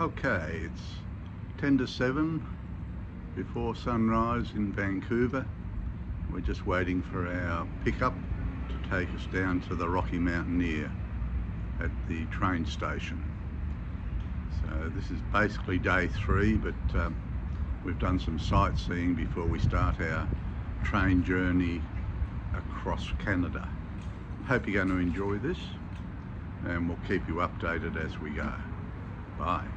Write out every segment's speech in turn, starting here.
Okay, it's 10 to 7 before sunrise in Vancouver. We're just waiting for our pickup to take us down to the Rocky Mountaineer at the train station. So this is basically day 3, but we've done some sightseeing before we start our train journey across Canada. Hope you're going to enjoy this, and we'll keep you updated as we go. Bye.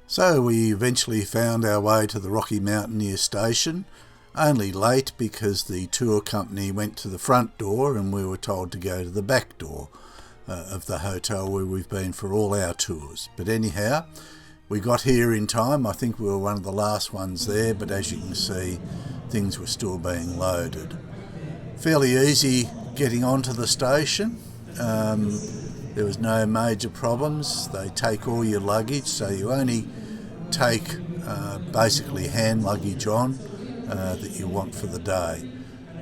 So we eventually found our way to the Rocky Mountaineer station, only late because the tour company went to the front door and we were told to go to the back door of the hotel where we've been for all our tours. But anyhow, we got here in time. I think we were one of the last ones there, but as you can see, things were still being loaded. Fairly easy getting onto the station. There was no major problems. They take all your luggage, so you only take basically hand luggage on that you want for the day.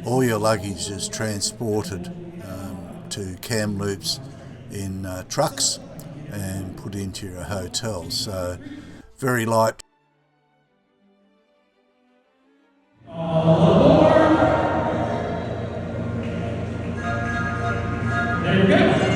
All your luggage is transported to Kamloops in trucks and put into your hotel, so very light. There you go.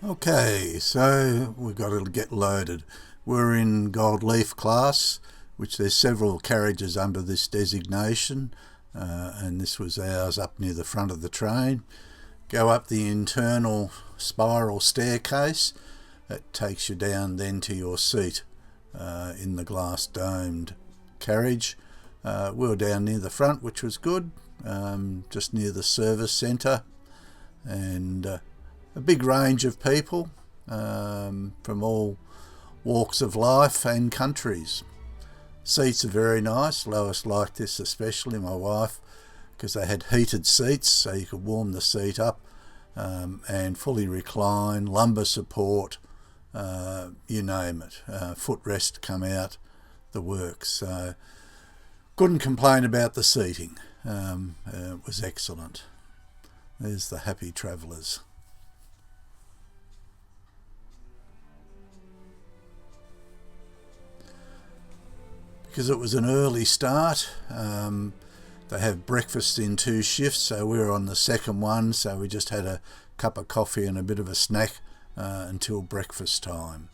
Okay, so we've got to get loaded. We're in Gold Leaf class, which there's several carriages under this designation, and this was ours up near the front of the train. Go up the internal spiral staircase. It takes you down then to your seat in the glass domed carriage. We were down near the front, which was good, just near the service centre, and a big range of people from all walks of life and countries. Seats are very nice. Lois liked this especially, my wife, because they had heated seats so you could warm the seat up, and fully recline, lumbar support, you name it, footrest come out, the works. So couldn't complain about the seating. It was excellent. There's the happy travellers. Because it was an early start, they have breakfast in 2 shifts, so we were on the second one, so we just had a cup of coffee and a bit of a snack until breakfast time.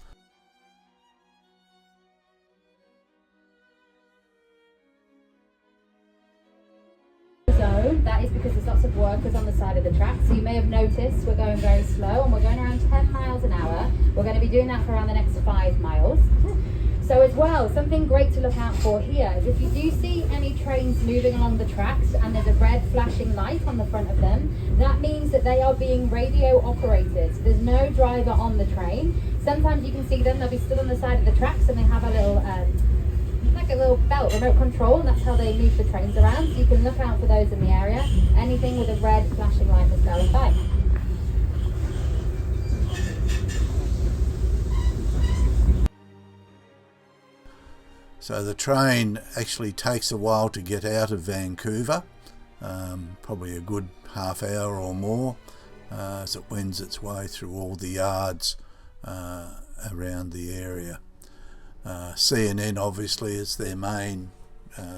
So that is because there's lots of workers on the side of the track, so you may have noticed we're going very slow and we're going around 10 miles an hour. We're going to be doing that for around the next 5 miles. So as well, something great to look out for here is if you do see any trains moving along the tracks and there's a red flashing light on the front of them, that means that they are being radio operated. So there's no driver on the train. Sometimes you can see them, they'll be stood on the side of the tracks and they have a little, like a little belt, remote control, and that's how they move the trains around. So you can look out for those in the area. Anything with a red flashing light is going by. So the train actually takes a while to get out of Vancouver, probably a good half hour or more, as it wends its way through all the yards around the area. CNN obviously is their main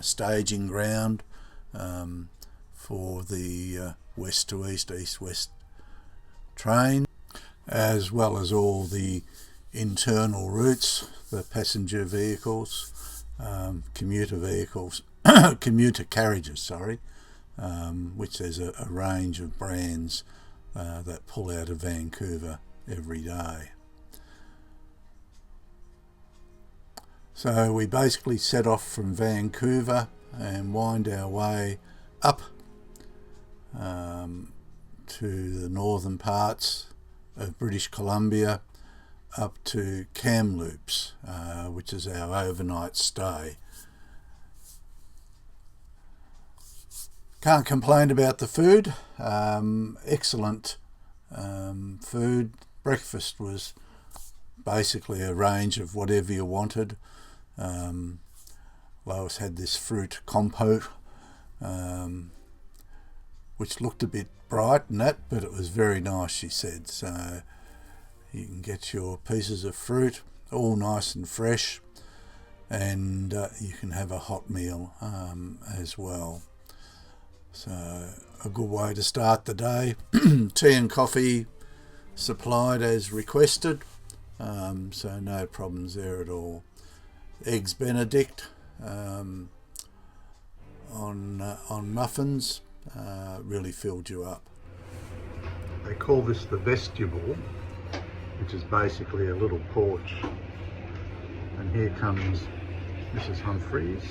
staging ground for the west to east, east-west train, as well as all the internal routes, the passenger vehicles, commuter vehicles, commuter carriages, which there's a range of brands that pull out of Vancouver every day. So we basically set off from Vancouver and wind our way up to the northern parts of British Columbia, up to Kamloops, which is our overnight stay. Can't complain about the food. Excellent food. Breakfast was basically a range of whatever you wanted. Lois had this fruit compote, which looked a bit bright and that, but it was very nice, she said. So you can get your pieces of fruit, all nice and fresh, and you can have a hot meal as well. So a good way to start the day. Tea and coffee supplied as requested, so no problems there at all. Eggs Benedict on muffins really filled you up. They call this the vestibule, which is basically a little porch. And here comes Mrs. Humphreys.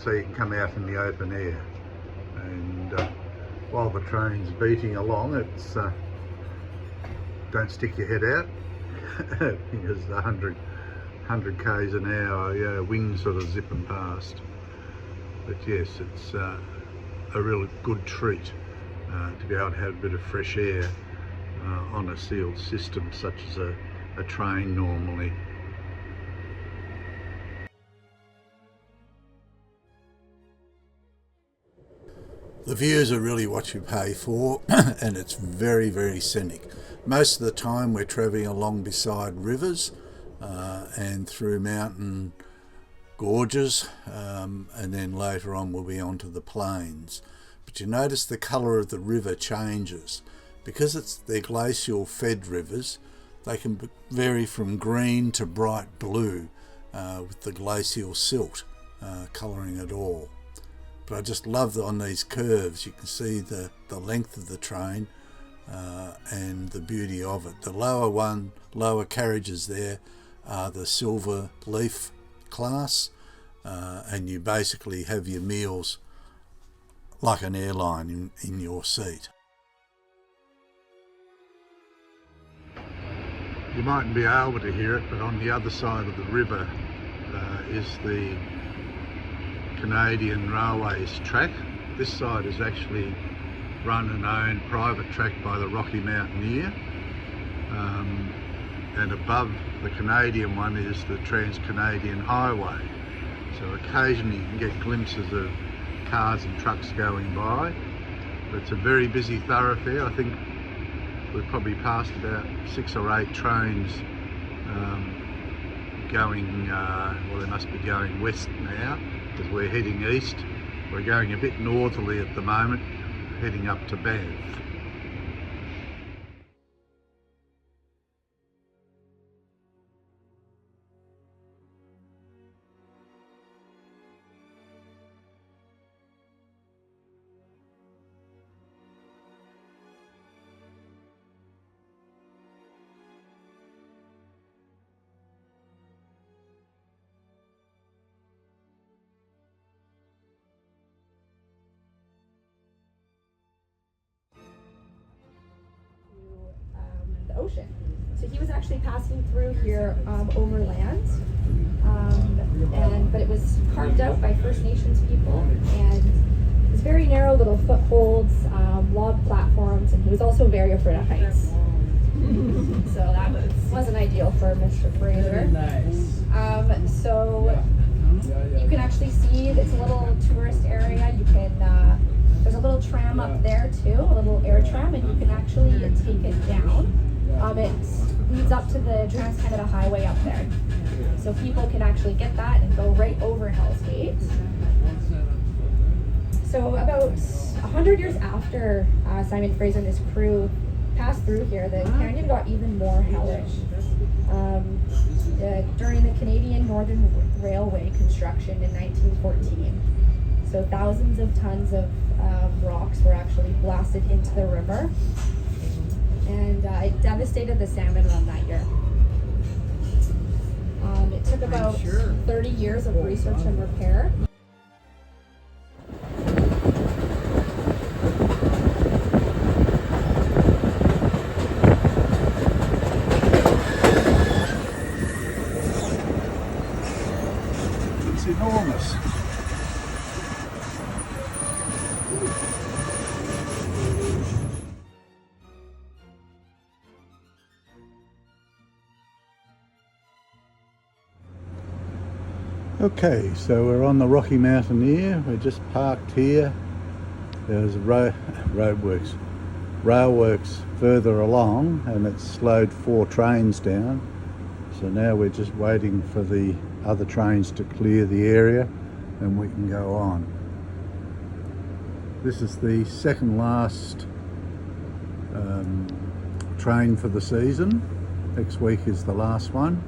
So you can come out in the open air, and while the train's beating along, it's don't stick your head out because the 100 k's an hour wings sort of zipping past. But yes, it's a real good treat to be able to have a bit of fresh air on a sealed system such as a train normally. The views are really what you pay for, and it's very, very scenic. Most of the time we're travelling along beside rivers and through mountain gorges, and then later on we'll be onto the plains. But you notice the colour of the river changes. Because they're glacial fed rivers, they can vary from green to bright blue with the glacial silt colouring it all. But I just love that on these curves you can see the length of the train and the beauty of it. The lower carriages there are the silver leaf class, and you basically have your meals like an airline in your seat. You mightn't be able to hear it, but on the other side of the river is the Canadian Railways track. This side is actually run and owned private track by the Rocky Mountaineer, and above the Canadian one is the Trans-Canadian Highway. So occasionally you can get glimpses of cars and trucks going by, but it's a very busy thoroughfare. I think we've probably passed about 6 or 8 trains going, well, they must be going west now, because we're heading east. We're going a bit northerly at the moment, heading up to Banff. Ocean. So he was actually passing through here overland, but it was carved out by First Nations people, and it was very narrow little footholds, log platforms, and he was also very afraid of heights. So that wasn't ideal for Mr. Fraser. Nice. So you can actually see it's a little tourist area. You can there's a little tram up there too, a little air tram, and you can actually take it down. It leads up to the Trans-Canada Highway up there. So people can actually get that and go right over Hell's Gate. So about 100 years after Simon Fraser and his crew passed through here, the canyon got even more hellish. During the Canadian Northern Railway construction in 1914. So thousands of tons of rocks were actually blasted into the river. And it devastated the salmon run that year. It took about 30 years of research and repair. promise. Okay, so we're on the Rocky Mountaineer. We're just parked here. There's roadworks, railworks further along, and it's slowed 4 trains down. So now we're just waiting for the other trains to clear the area and we can go on. This is the second last train for the season. Next week is the last one.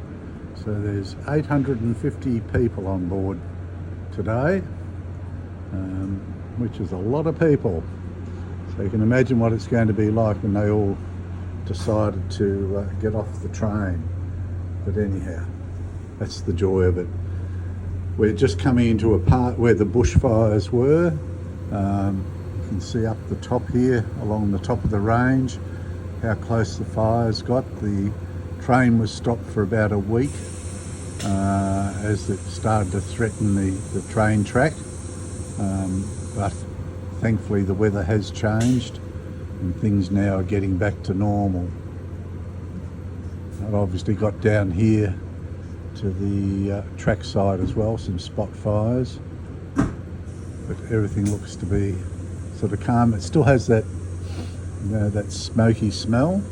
So there's 850 people on board today, which is a lot of people. So you can imagine what it's going to be like when they all decided to get off the train. But anyhow, that's the joy of it. We're just coming into a part where the bushfires were. You can see up the top here, along the top of the range, how close the fires got. The train was stopped for about a week as it started to threaten the train track. But thankfully the weather has changed and things now are getting back to normal. I've obviously got down here to the track side as well, some spot fires, but everything looks to be sort of calm. It still has that, you know, that smoky smell.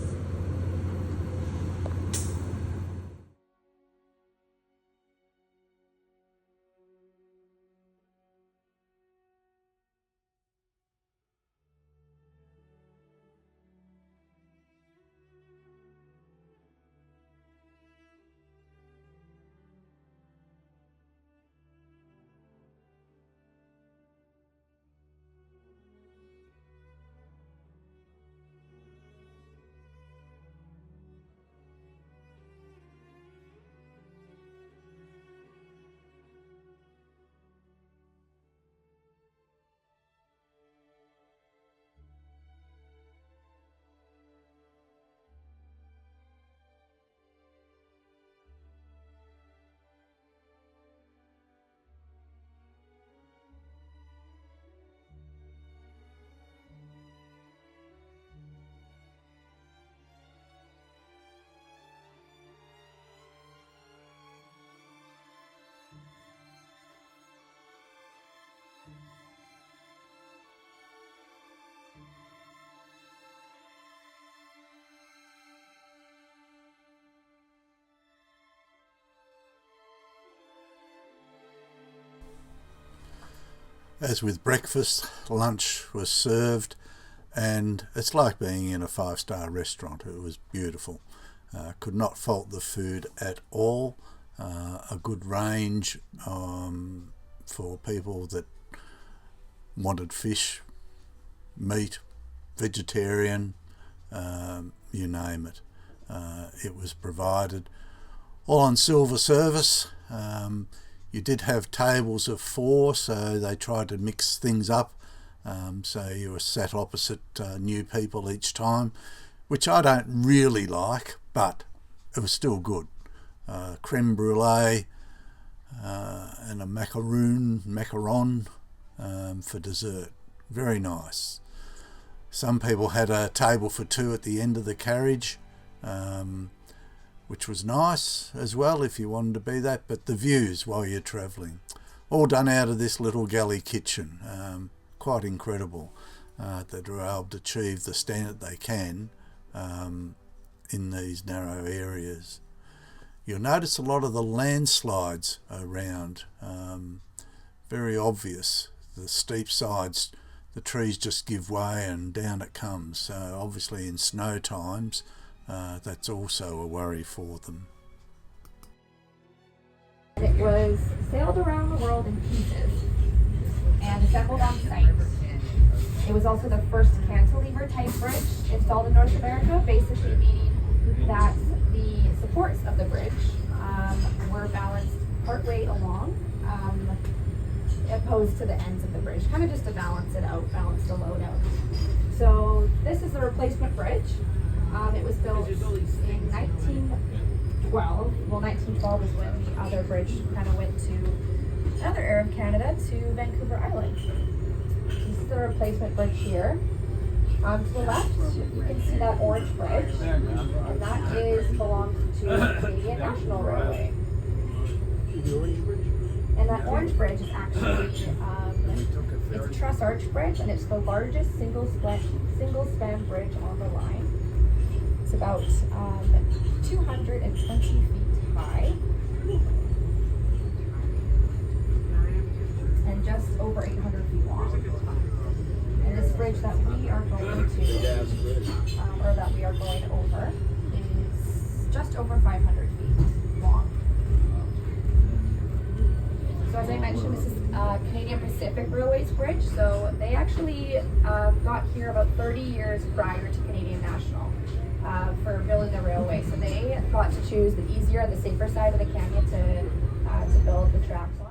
As with breakfast, lunch was served, and it's like being in a 5-star restaurant. It was beautiful. Could not fault the food at all. A good range for people that wanted fish, meat, vegetarian, you name it. It was provided. All on silver service. You did have tables of 4, so they tried to mix things up. So you were sat opposite new people each time, which I don't really like, but it was still good. Creme brulee and a macaron for dessert. Very nice. Some people had a table for 2 at the end of the carriage, which was nice as well if you wanted to be that, but the views while you're travelling. All done out of this little galley kitchen. Quite incredible that they're able to achieve the standard they can in these narrow areas. You'll notice a lot of the landslides around, very obvious. The steep sides, the trees just give way and down it comes. So obviously in snow times, that's also a worry for them. It was sailed around the world in pieces and assembled on site. It was also the first cantilever type bridge installed in North America, basically meaning that the supports of the bridge were balanced partway along, opposed to the ends of the bridge, kind of just to balance it out, balance the load out. So this is the replacement bridge. It was built in 1912. Well, 1912 is when the other bridge kind of went to another area of Canada to Vancouver Island. This is the replacement bridge here. To the left, you can see that orange bridge, and that belongs to the Canadian National Railway. And that orange bridge is actually it's a truss arch bridge, and it's the largest single span bridge on the line. It's about 220 feet high and just over 800 feet long. And this bridge that we are going to, or that we are going over, is just over 500 feet long. So as I mentioned, this is Canadian Pacific Railway's bridge. So they actually got here about 30 years prior to Canadian National for building the railway. So they got to choose the easier and the safer side of the canyon to build the tracks on.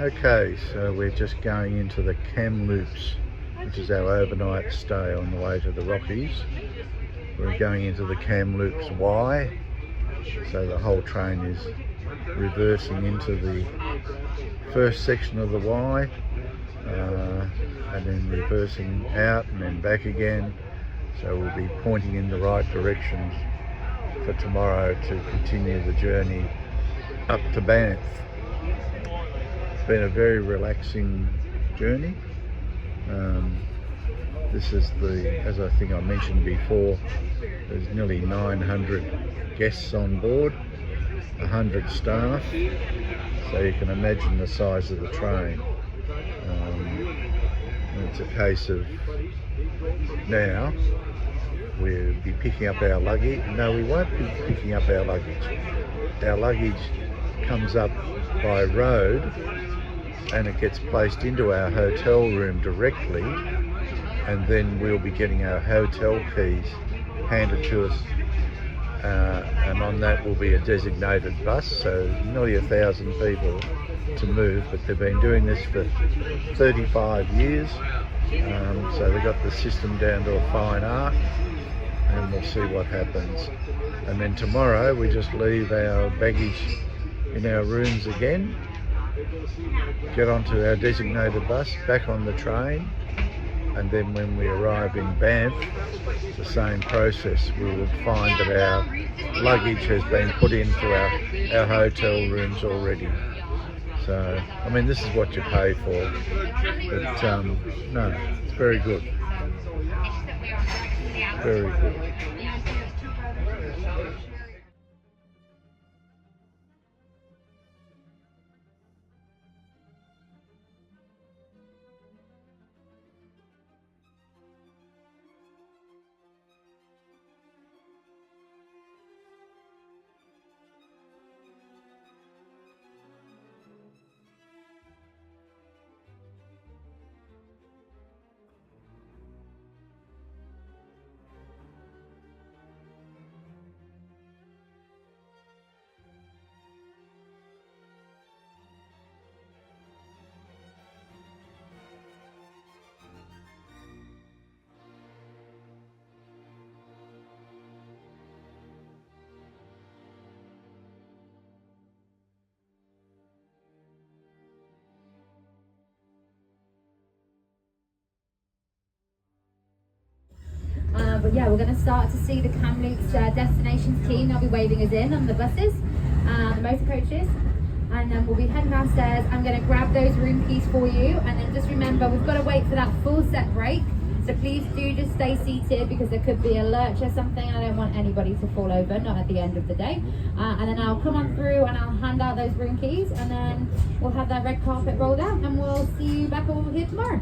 Okay, so we're just going into the Kamloops, which is our overnight stay on the way to the Rockies. We're going into the Kamloops Y, so the whole train is reversing into the first section of the Y, and then reversing out and then back again. So we'll be pointing in the right direction for tomorrow to continue the journey up to Banff. It's been a very relaxing journey. This is as I think I mentioned before, there's nearly 900 guests on board, 100 staff, so you can imagine the size of the train. And it's a case of now we'll be picking up our luggage. No, we won't be picking up our luggage. Our luggage comes up by road and it gets placed into our hotel room directly, and then we'll be getting our hotel keys handed to us, and on that will be a designated bus, so nearly 1,000 people to move, but they've been doing this for 35 years, so they've got the system down to a fine art, and we'll see what happens. And then tomorrow we just leave our baggage in our rooms again, get onto our designated bus, back on the train, and then when we arrive in Banff, the same process. We will find that our luggage has been put into our hotel rooms already. So, I mean, this is what you pay for, but no, it's very good. Very good. But yeah, we're going to start to see the Kamloops destinations team. They'll be waving us in on the buses, the motor coaches, and then we'll be heading downstairs. I'm going to grab those room keys for you, and then just remember we've got to wait for that full set break. So please do just stay seated, because there could be a lurch or something, and I don't want anybody to fall over, not at the end of the day. And then I'll come on through and I'll hand out those room keys, and then we'll have that red carpet rolled out, and we'll see you back over here tomorrow.